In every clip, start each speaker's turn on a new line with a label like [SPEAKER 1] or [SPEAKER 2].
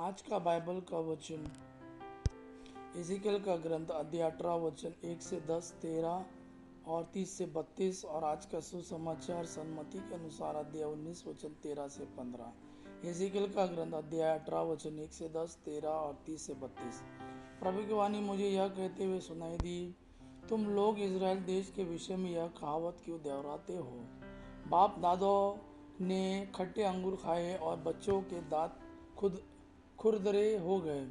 [SPEAKER 1] आज का बाइबल का वचन एजिकल का ग्रंथ अध्याय 18 वचन 1 से 10, 13 और 30 से 32। और आज का सुसमाचार सन्मति के अनुसार अध्याय 19 वचन 13 से 15। एजिकल का ग्रंथ अध्याय 18 वचन 1 से 10, 13 और 30 से 32। प्रभु की वाणी मुझे यह कहते हुए सुनाई दी, तुम लोग इज़राइल देश के विषय में यह कहावत क्यों दोहराते हो? बाप दादों ने खट्टे अंगूर खाए और बच्चों के दांत खुरदरे हो गए।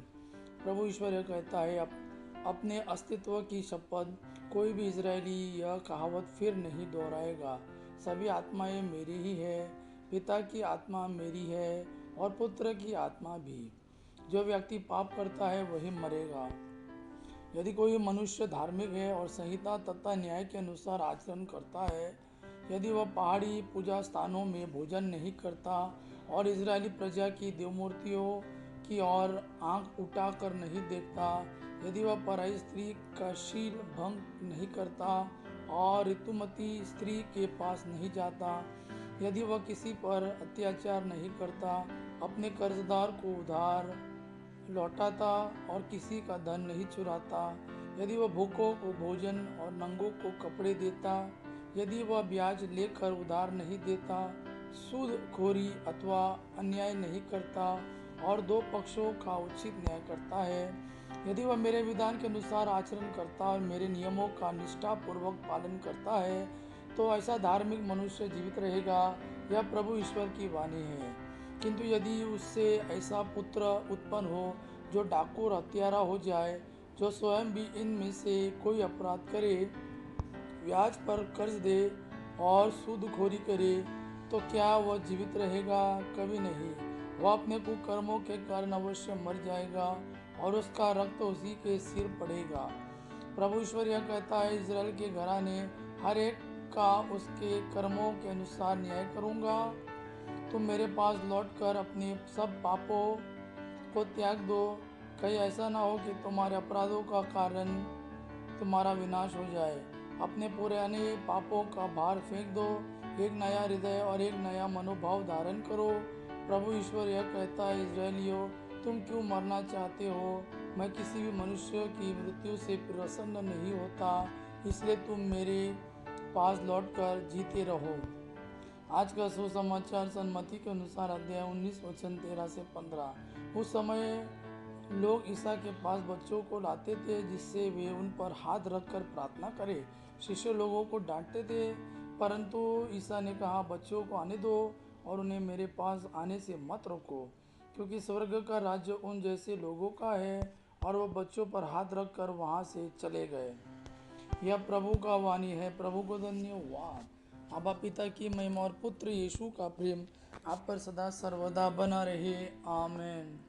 [SPEAKER 1] प्रभु ईश्वर यह कहता है, अपने अस्तित्व की शपथ, कोई भी इजरायली यह कहावत फिर नहीं दोहराएगा। सभी आत्माएं मेरी ही है, पिता की आत्मा मेरी है और पुत्र की आत्मा भी। जो व्यक्ति पाप करता है वही मरेगा। यदि कोई मनुष्य धार्मिक है और संहिता तथा न्याय के अनुसार आचरण करता है, यदि वह पहाड़ी पूजा स्थानों में भोजन नहीं करता और इजरायली प्रजा की देवमूर्तियों की ओर आंख उठाकर नहीं देखता, यदि वह पराई स्त्री का शील भंग नहीं करता और ऋतुमती स्त्री के पास नहीं जाता, यदि वह किसी पर अत्याचार नहीं करता, अपने कर्जदार को उधार लौटाता और किसी का धन नहीं चुराता, यदि वह भूखों को भोजन और नंगों को कपड़े देता, यदि वह ब्याज लेकर उधार नहीं देता, सूदखोरी अथवा अन्याय नहीं करता और दो पक्षों का उचित न्याय करता है, यदि वह मेरे विधान के अनुसार आचरण करता और मेरे नियमों का निष्ठापूर्वक पालन करता है, तो ऐसा धार्मिक मनुष्य जीवित रहेगा। यह प्रभु ईश्वर की वाणी है। किंतु यदि उससे ऐसा पुत्र उत्पन्न हो जो डाकू और हत्यारा हो जाए, जो स्वयं भी इनमें से कोई अपराध करे, ब्याज पर कर्ज दे और सूदखोरी करे, तो क्या वह जीवित रहेगा? कभी नहीं। वह अपने कुकर्मों के कारण अवश्य मर जाएगा और उसका रक्त उसी के सिर पड़ेगा। प्रभु ईश्वर यह कहता है, इज़राइल के घराने हर एक का उसके कर्मों के अनुसार न्याय करूंगा। तुम मेरे पास लौटकर अपने सब पापों को त्याग दो। कहीं ऐसा ना हो कि तुम्हारे अपराधों का कारण तुम्हारा विनाश हो जाए। अपने पुराने पापों का भार फेंक दो, एक नया हृदय और एक नया मनोभाव धारण करो। प्रभु ईश्वर यह कहता है, इज़राइलियों, तुम क्यों मरना चाहते हो? मैं किसी भी मनुष्य की मृत्यु से प्रसन्न नहीं होता, इसलिए तुम मेरे पास लौटकर जीते रहो। आज का सुसमाचार सन्मति के अनुसार अध्याय 19 वचन 13 से 15। उस समय लोग ईसा के पास बच्चों को लाते थे जिससे वे उन पर हाथ रखकर प्रार्थना करें। शिष्य लोगों को डांटते थे, परंतु ईसा ने कहा, बच्चों को आने दो और उन्हें मेरे पास आने से मत रोको, क्योंकि स्वर्ग का राज्य उन जैसे लोगों का है। और वह बच्चों पर हाथ रखकर वहाँ से चले गए। यह प्रभु का वाणी है। प्रभु को धन्यवाद। आबा पिता की महिमा और पुत्र यीशु का प्रेम आप पर सदा सर्वदा बना रहे। आमीन।